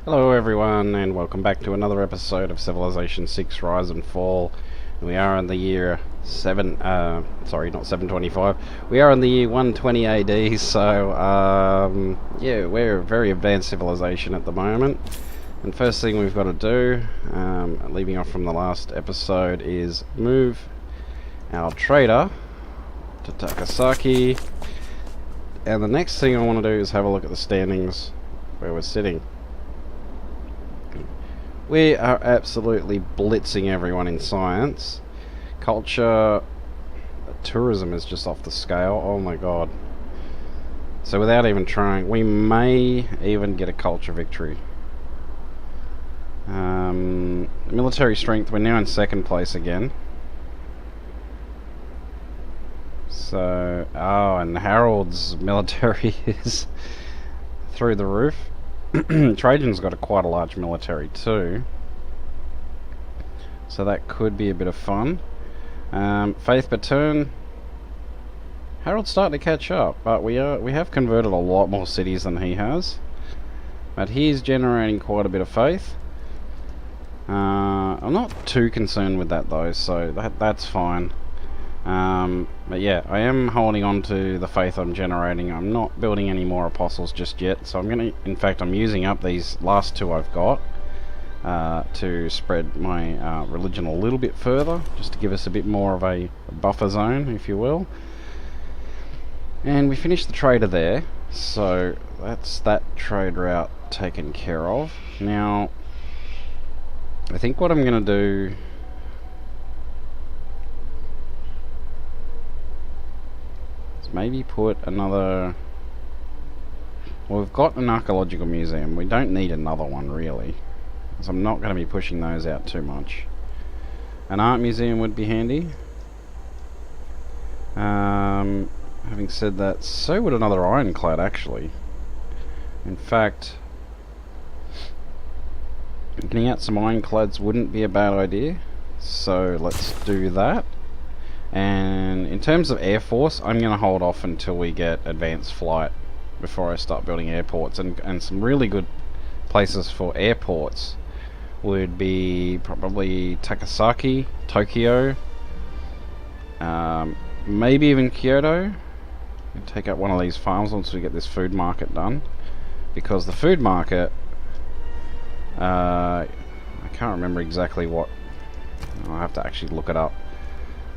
Hello everyone, and welcome back to another episode of Civilization 6 Rise and Fall. We are in the year not 725. We are in the year 120 AD, so yeah, we're a very advanced civilization at the moment. And first thing we've got to do, leaving off from the last episode, is move our trader to Takasaki. And the next thing I want to do is have a look at the standings where we're sitting. We are absolutely blitzing everyone in science. Culture, tourism is just off the scale. Oh my god. So without even trying, we may even get a culture victory. Military strength, we're now in second place again. So, and Harold's military is through the roof. Trajan's got quite a large military too, so that could be a bit of fun. Faith per turn, Harold's starting to catch up, but we have converted a lot more cities than he has, but he's generating quite a bit of faith. I'm not too concerned with that though, so that's fine. But yeah, I am holding on to the faith I'm generating. I'm not building any more apostles just yet, so I'm using up these last two I've got to spread my religion a little bit further, just to give us a bit more of a buffer zone, if you will. And we finished the trader there, so that's that trade route taken care of. Now, I think what I'm going to do is maybe put another... Well, we've got an archaeological museum. We don't need another one, really, so I'm not going to be pushing those out too much. An art museum would be handy. Having said that, so would another ironclad, actually. In fact, getting out some ironclads wouldn't be a bad idea, so let's do that. And in terms of Air Force, I'm going to hold off until we get advanced flight before I start building airports. And some really good places for airports would be probably Takasaki, Tokyo, maybe even Kyoto. We'll take out one of these farms once we get this food market done, because the food market, I can't remember exactly what, I'll have to actually look it up.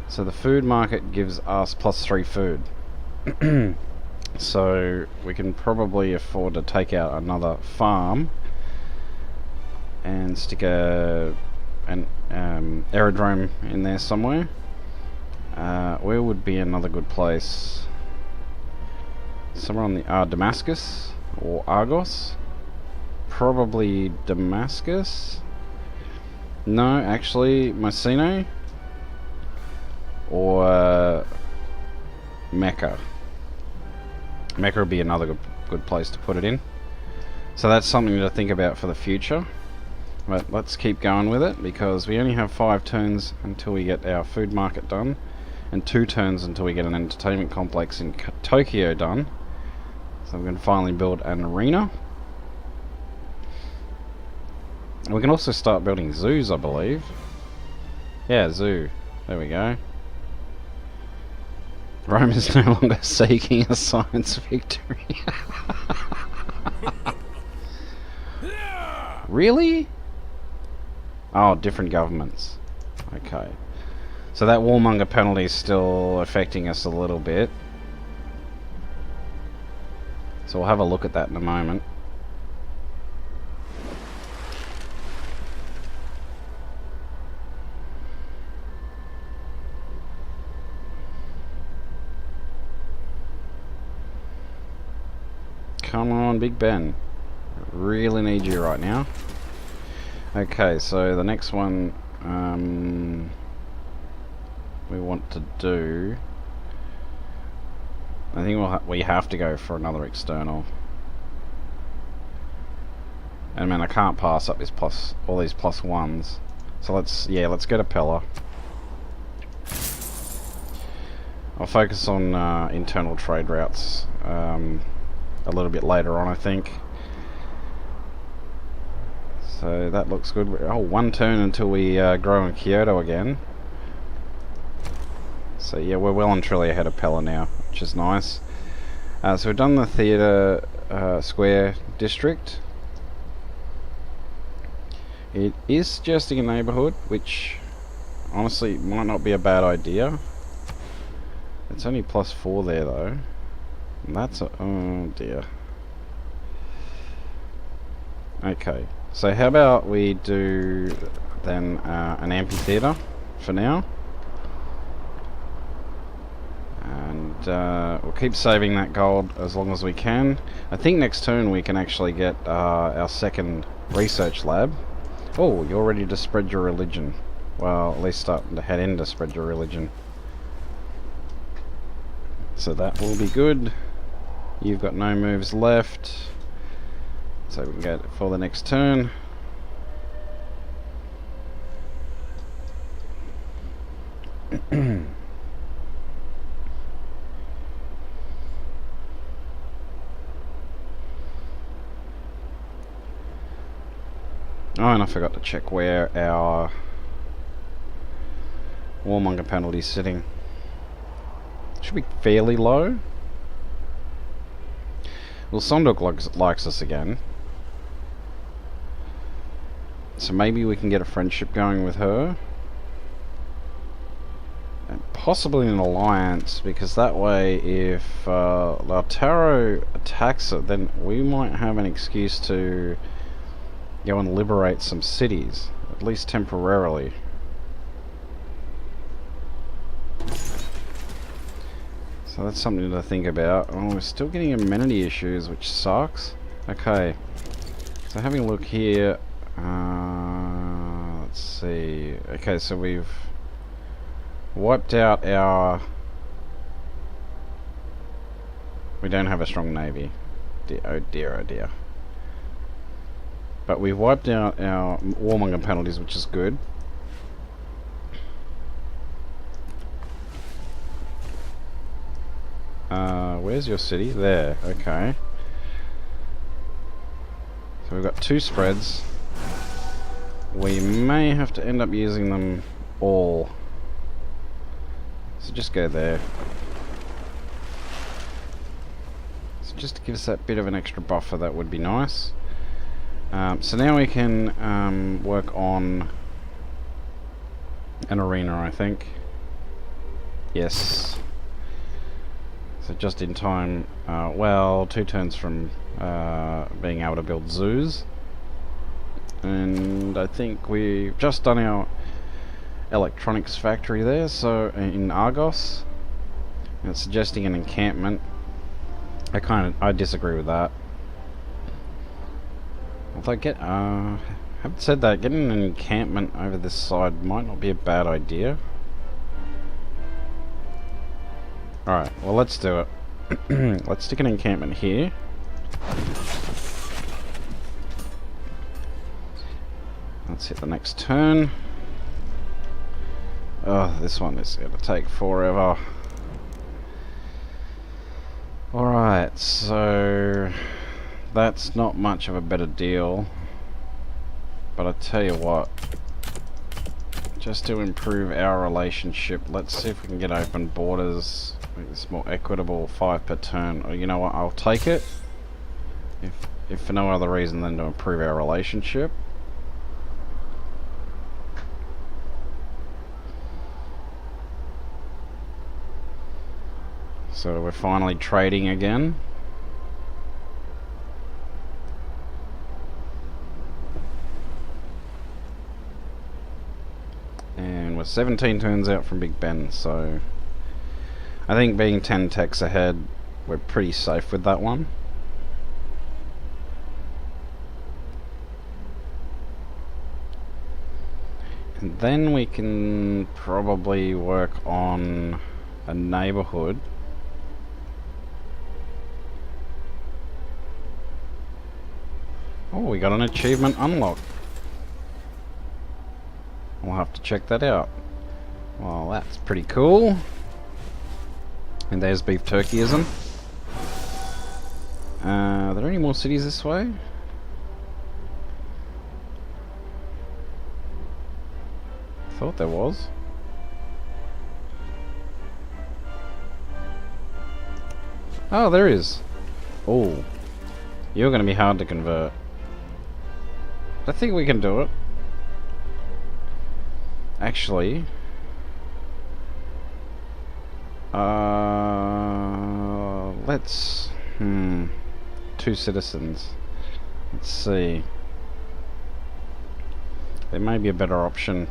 So the food market gives us +3 food. So we can probably afford to take out another farm and stick an aerodrome in there somewhere. Where would be another good place? Somewhere on the Damascus or Argos? Probably Damascus. No, actually Mycenae or Mecca. Mecca would be another good place to put it in. So that's something to think about for the future. But let's keep going with it, because we only have 5 turns until we get our food market done, and 2 turns until we get an entertainment complex in Tokyo done. So we're going to finally build an arena. And we can also start building zoos, I believe. Yeah, zoo. There we go. Rome is no longer seeking a science victory. Really? Oh, different governments. Okay. So that warmonger penalty is still affecting us a little bit. So we'll have a look at that in a moment. Come on, Big Ben. Really need you right now. Okay, so the next one we want to do, I think we have to go for another external. And man, I can't pass up this all these +1s. So let's go to Pella. I'll focus on internal trade routes a little bit later on, I think. So that looks good. Oh, one turn until we grow in Kyoto again. So yeah, we're well and truly ahead of Pella now, which is nice. So we've done the theatre square district. It is suggesting a neighbourhood, which honestly might not be a bad idea. It's only +4 there though. And that's a, oh dear. Okay, so how about we do then an amphitheatre for now. And we'll keep saving that gold as long as we can. I think next turn we can actually get our second research lab. Oh, you're ready to spread your religion. Well, at least starting to head in to spread your religion. So that will be good. You've got no moves left. So we can get it for the next turn. Oh, and I forgot to check where our warmonger penalty is sitting. Should be fairly low. Well, Sondok likes us again. So maybe we can get a friendship going with her. And possibly an alliance, because that way if Lautaro attacks it, then we might have an excuse to go and liberate some cities, at least temporarily. So that's something to think about. Oh, we're still getting amenity issues, which sucks. Okay, so having a look here, let's see. Okay, so we've wiped out our... We don't have a strong navy. Oh dear, oh dear. But we've wiped out our warmonger penalties, which is good. Where's your city? There, okay. So we've got 2 spreads. We may have to end up using them all. So just go there. So just to give us that bit of an extra buffer, that would be nice. So now we can work on an arena, I think. Yes. So just in time, well, 2 turns from being able to build zoos. And I think we've just done our electronics factory there, so in Argos. And it's suggesting an encampment. I disagree with that. Although having said that, getting an encampment over this side might not be a bad idea. Alright, well let's do it. Let's stick an encampment here. Let's hit the next turn. Oh, this one is going to take forever. Alright, so that's not much of a better deal. But I tell you what, just to improve our relationship, let's see if we can get open borders. Make this more equitable, 5 per turn. Or you know what, I'll take it. If for no other reason than to improve our relationship. So we're finally trading again. And we're 17 turns out from Big Ben, so I think being 10 techs ahead, we're pretty safe with that one. And then we can probably work on a neighborhood. Oh, we got an achievement unlocked. We'll have to check that out. Well, that's pretty cool. And there's beef turkeyism. Are there any more cities this way? Thought there was. Oh, there is. Oh, you're going to be hard to convert. I think we can do it. Actually, let's 2 citizens. Let's see. There may be a better option.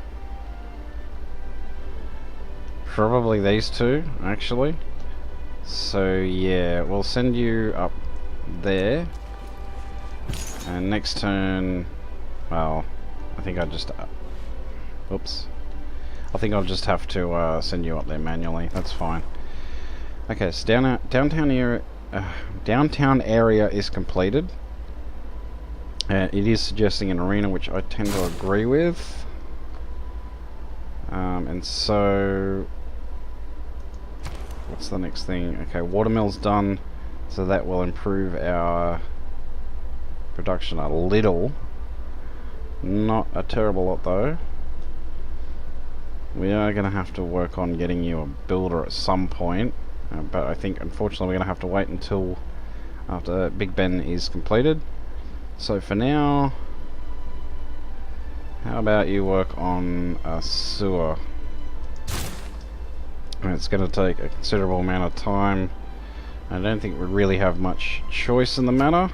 Probably these two, actually. So yeah, we'll send you up there. And next turn, well, I think I just, oops. I think I'll just have to send you up there manually. That's fine. Okay, so downtown area is completed. It is suggesting an arena, which I tend to agree with. And so, what's the next thing? Okay, watermill's done, so that will improve our production a little. Not a terrible lot though. We are going to have to work on getting you a builder at some point, but I think unfortunately we're going to have to wait until after Big Ben is completed. So for now, how about you work on a sewer? And it's going to take a considerable amount of time. I don't think we really have much choice in the matter.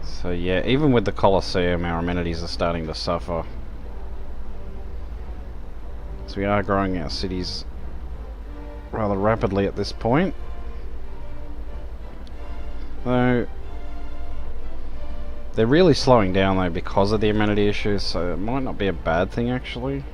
So yeah, even with the Colosseum, our amenities are starting to suffer. So we are growing our cities rather rapidly at this point. Though they're really slowing down though because of the amenity issues, so it might not be a bad thing actually.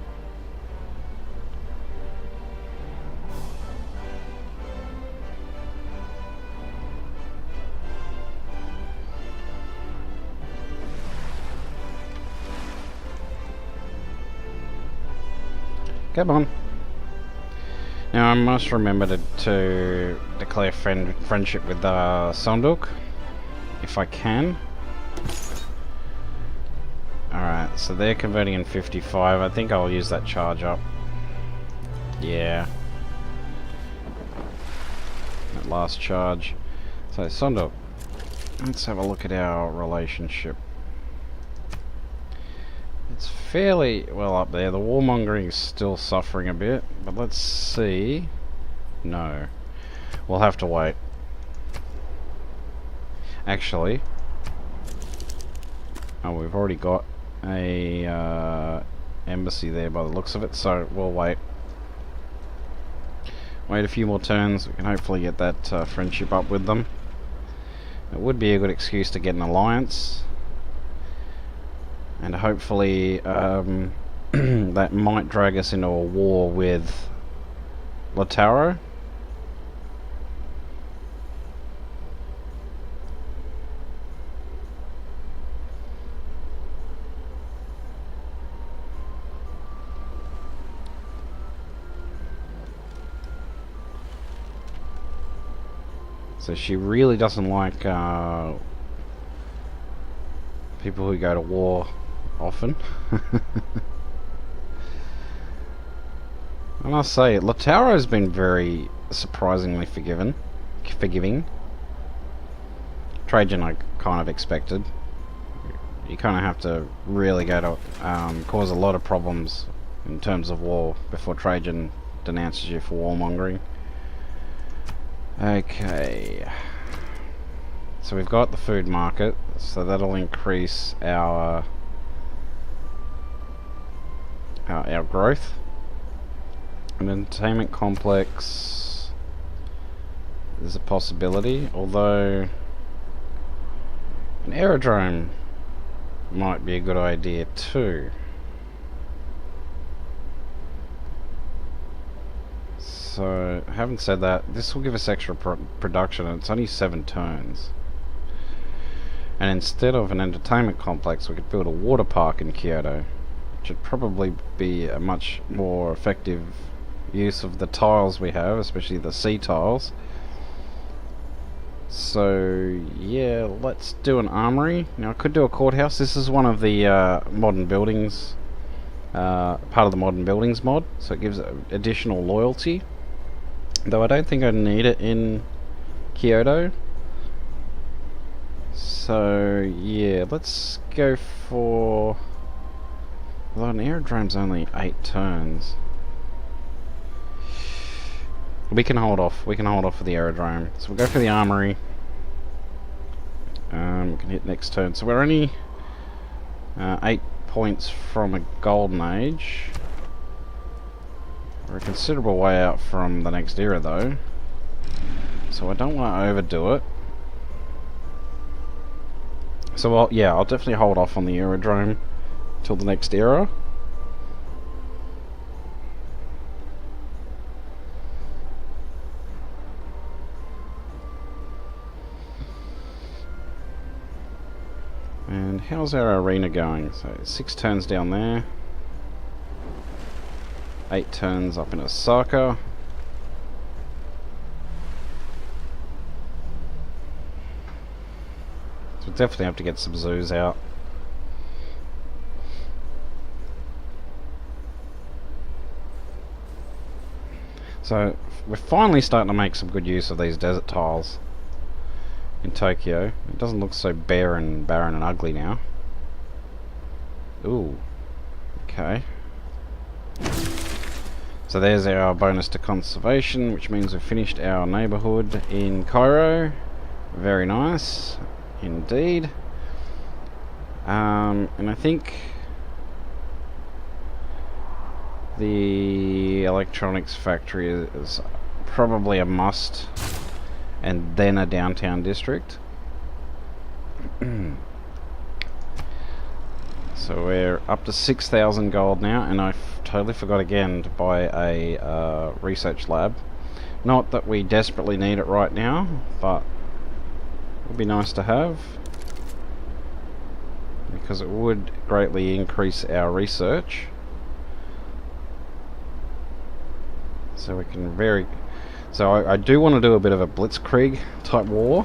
Come on. Now I must remember to declare friendship with Sonduk, if I can. Alright, so they're converting in 55. I think I'll use that charge up. Yeah. That last charge. So Sonduk, let's have a look at our relationship. It's fairly well up there. The warmongering is still suffering a bit, but let's see. No. We'll have to wait. Actually, oh, we've already got a embassy there by the looks of it, so we'll wait. Wait a few more turns. We can hopefully get that friendship up with them. It would be a good excuse to get an alliance. And hopefully that might drag us into a war with Lautaro. So she really doesn't like people who go to war often. I must say, Lautaro's been very surprisingly forgiving. Trajan I kind of expected. You kind of have to really go to cause a lot of problems in terms of war before Trajan denounces you for warmongering. Okay. So we've got the food market, so that'll increase our growth. An entertainment complex is a possibility, although an aerodrome might be a good idea too. So, having said that, this will give us extra production, and it's only 7 turns. And instead of an entertainment complex, we could build a water park in Kyoto, which would probably be a much more effective use of the tiles we have, especially the sea tiles. So yeah, let's do an armory. Now I could do a courthouse. This is one of the modern buildings, part of the modern buildings mod, so it gives additional loyalty. Though I don't think I need it in Kyoto. So yeah, let's go for... Although an aerodrome's only 8 turns. We can hold off. We can hold off for the aerodrome. So we'll go for the armory. We can hit next turn. So we're only 8 points from a golden age. We're a considerable way out from the next era though. So I don't want to overdo it. So I'll definitely hold off on the aerodrome till the next era. And how's our arena going? So 6 turns down there, 8 turns up in Osaka. So we'll definitely have to get some zoos out. So we're finally starting to make some good use of these desert tiles in Tokyo. It doesn't look so bare and barren and ugly now. Ooh, okay. So there's our bonus to conservation, which means we've finished our neighbourhood in Cairo. Very nice indeed. And I think the electronics factory is probably a must, and then a downtown district. So we're up to 6,000 gold now, and I totally forgot again to buy a research lab. Not that we desperately need it right now, but it would be nice to have, because it would greatly increase our research. So we can So I do want to do a bit of a blitzkrieg type war.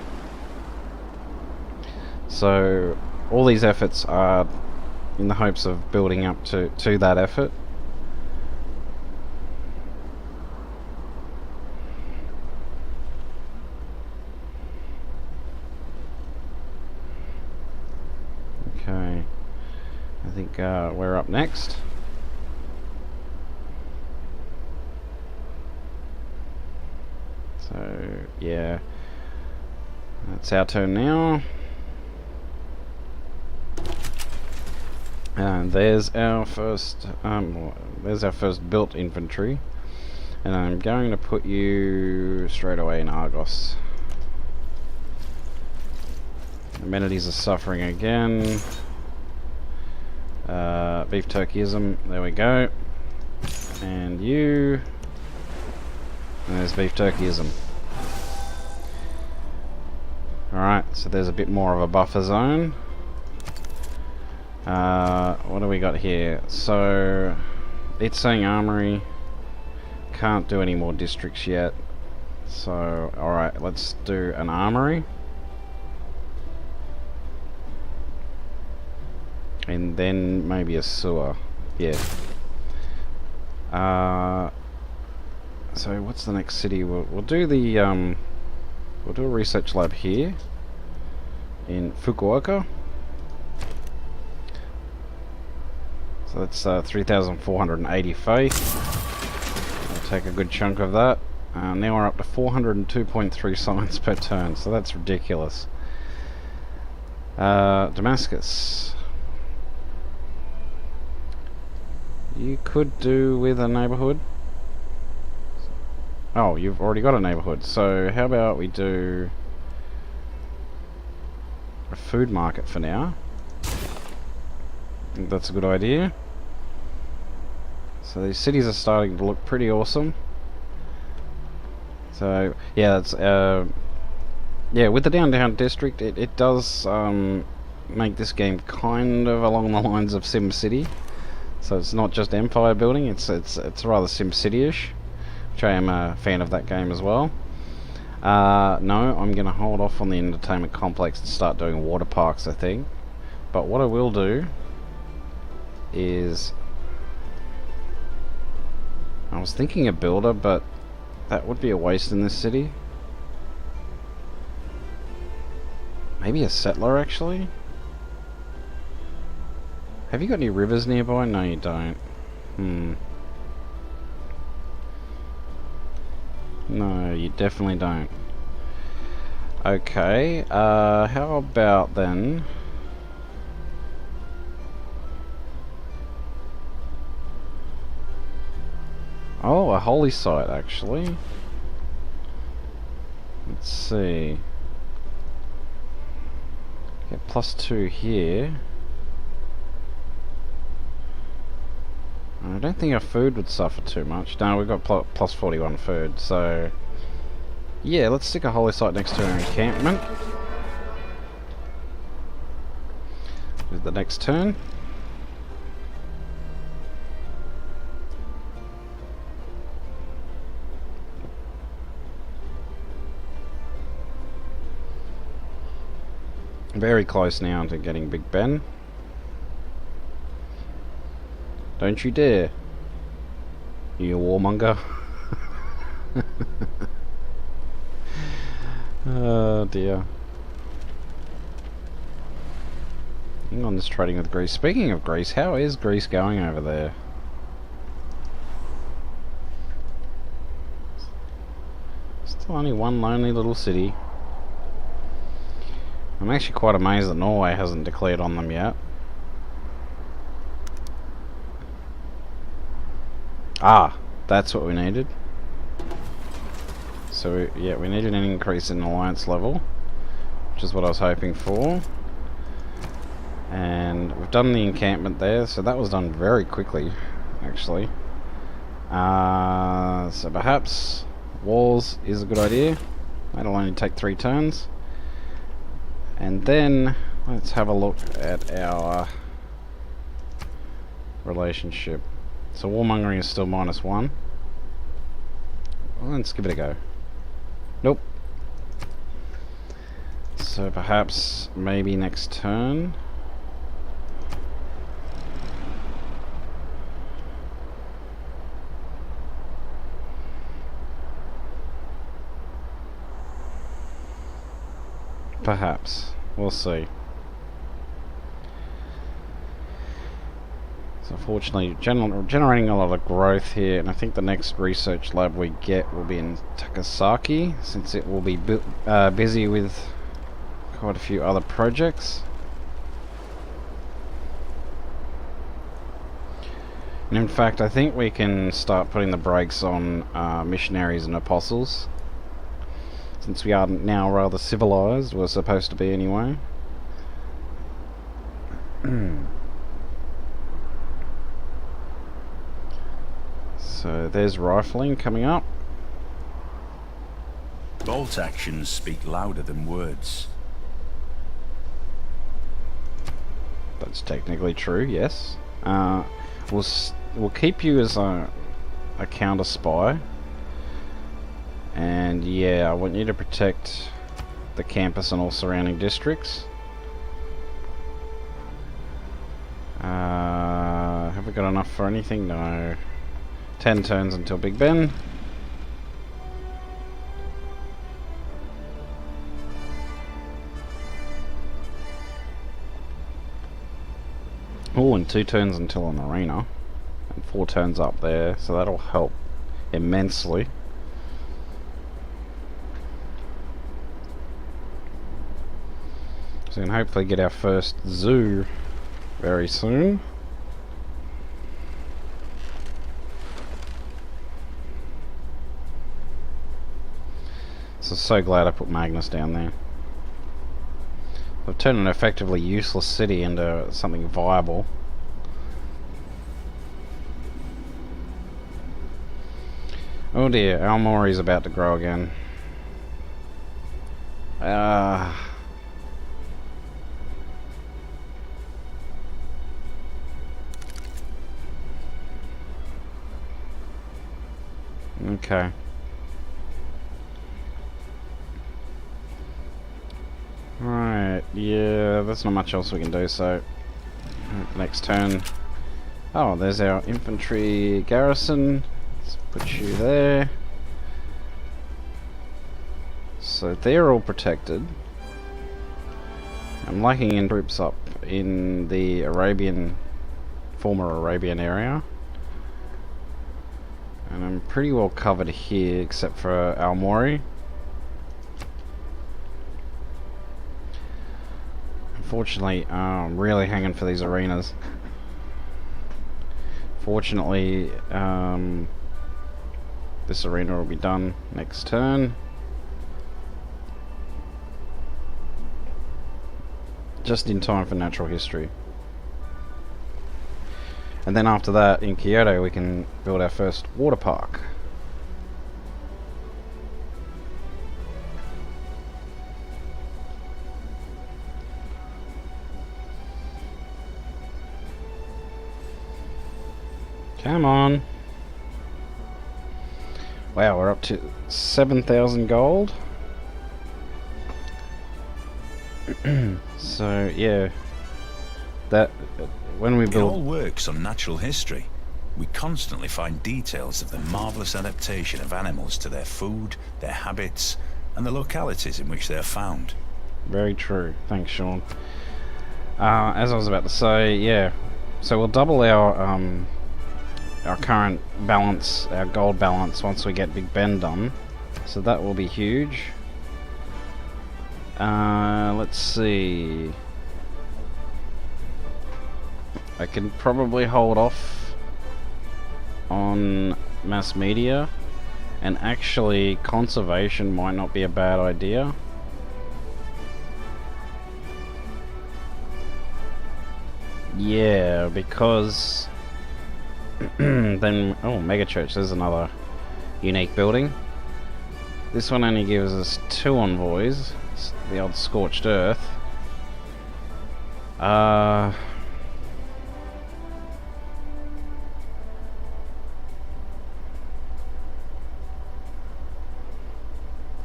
So all these efforts are in the hopes of building up to that effort. Okay, I think we're up next. So yeah, that's our turn now. And there's our first built infantry, and I'm going to put you straight away in Argos. Amenities are suffering again. Beef turkeyism, there we go. And you. And there's beef turkeyism. Alright, so there's a bit more of a buffer zone. What do we got here? So it's saying armory. Can't do any more districts yet. So alright, let's do an armory. And then maybe a sewer. Yeah. So what's the next city? We'll do the we'll do a research lab here in Fukuoka. So that's 3,480 faith. I'll take a good chunk of that. Now we're up to 402.3 science per turn, so that's ridiculous. Damascus. You could do with a neighbourhood. Oh, you've already got a neighbourhood. So how about we do a food market for now? I think that's a good idea. So these cities are starting to look pretty awesome. So yeah, that's yeah, with the downtown district, it does make this game kind of along the lines of SimCity. So it's not just empire building; it's rather SimCity-ish, which I am a fan of that game as well. No, I'm going to hold off on the entertainment complex and start doing water parks, I think. But what I will do is... I was thinking a builder, but that would be a waste in this city. Maybe a settler, actually? Have you got any rivers nearby? No, you don't. No, you definitely don't. Okay, how about then... Oh, a holy site, actually. Let's see. Get +2 here. I don't think our food would suffer too much. No, we've got +41 food, so... Yeah, let's stick a holy site next to our encampment. With the next turn. Very close now to getting Big Ben. Don't you dare, you warmonger. Oh dear. England is trading with Greece. Speaking of Greece, how is Greece going over there? Still only one lonely little city. I'm actually quite amazed that Norway hasn't declared on them yet. Ah, that's what we needed. So yeah, we needed an increase in alliance level, which is what I was hoping for. And we've done the encampment there, so that was done very quickly, actually. So perhaps walls is a good idea. That'll only take 3 turns. And then let's have a look at our relationship. So warmongering is still -1. Well, let's give it a go. Nope. So perhaps maybe next turn. Perhaps. We'll see. So fortunately, generating a lot of growth here, and I think the next research lab we get will be in Takasaki, since it will be busy with quite a few other projects. And in fact, I think we can start putting the brakes on missionaries and apostles, since we are now rather civilized. We're supposed to be anyway. So there's rifling coming up. Bolt actions speak louder than words. That's technically true, yes. We'll keep you as a counter spy. And yeah, I want you to protect the campus and all surrounding districts. Have we got enough for anything? No. 10 turns until Big Ben. Oh, and 2 turns until an arena. And 4 turns up there, so that'll help immensely. So we can hopefully get our first zoo very soon. So glad I put Magnus down there. I've turned an effectively useless city into something viable. Oh dear, Almori's about to grow again. Okay. Yeah, there's not much else we can do, so next turn. Oh, there's our infantry garrison. Let's put you there. So they're all protected. I'm liking in troops up in the former Arabian area. And I'm pretty well covered here, except for Almori. Unfortunately, I'm really hanging for these arenas. Fortunately, this arena will be done next turn. Just in time for natural history. And then after that, in Kyoto, we can build our first water park. Come on. Wow, we're up to 7,000 gold. So, yeah. That, when we build... It all works on natural history. We constantly find details of the marvellous adaptation of animals to their food, their habits, and the localities in which they are found. Very true. Thanks, Sean. As I was about to say, yeah. So we'll double our current balance, our gold balance, once we get Big Ben done. So that will be huge. Let's see. I can probably hold off on mass media, and actually conservation might not be a bad idea. Yeah, because then, oh, mega church, there's another unique building. This one only gives us 2 envoys. It's the old scorched earth.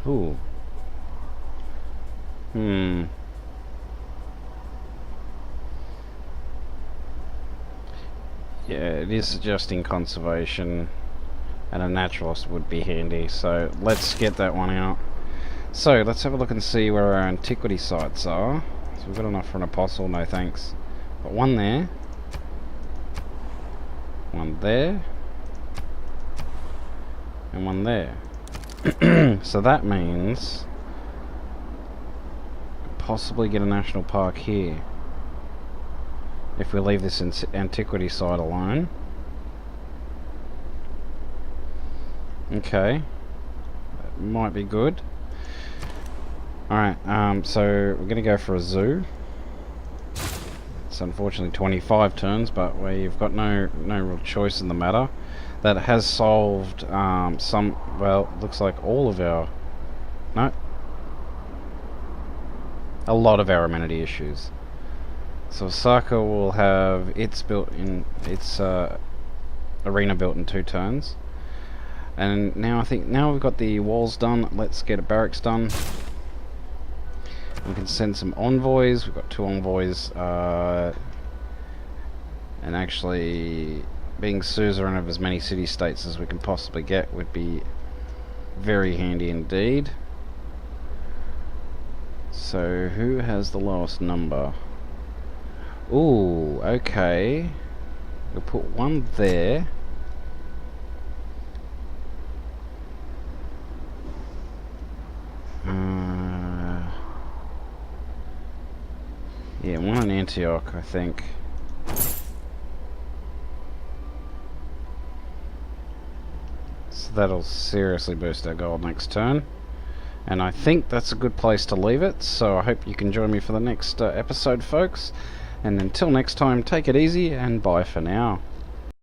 Ooh. Yeah, it is suggesting conservation, and a naturalist would be handy, so let's get that one out. So, let's have a look and see where our antiquity sites are. So we've got enough for an apostle, no thanks. Got one there. One there. And one there. So that means possibly get a national park here if we leave this antiquity site alone. Okay, that might be good. Alright, so we're gonna go for a zoo. It's unfortunately 25 turns, but we've got no real choice in the matter. That has solved some, well, looks like all of our, no, a lot of our amenity issues. So Osaka will have its arena built in 2 turns. And now I think, now we've got the walls done, let's get a barracks done. We can send some envoys. We've got 2 envoys, and actually being suzerain of as many city-states as we can possibly get would be very handy indeed. So who has the lowest number? Ooh, okay. We'll put one there. Yeah, one in Antioch, I think. So that'll seriously boost our gold next turn. And I think that's a good place to leave it. So I hope you can join me for the next episode, folks. And until next time, take it easy and bye for now.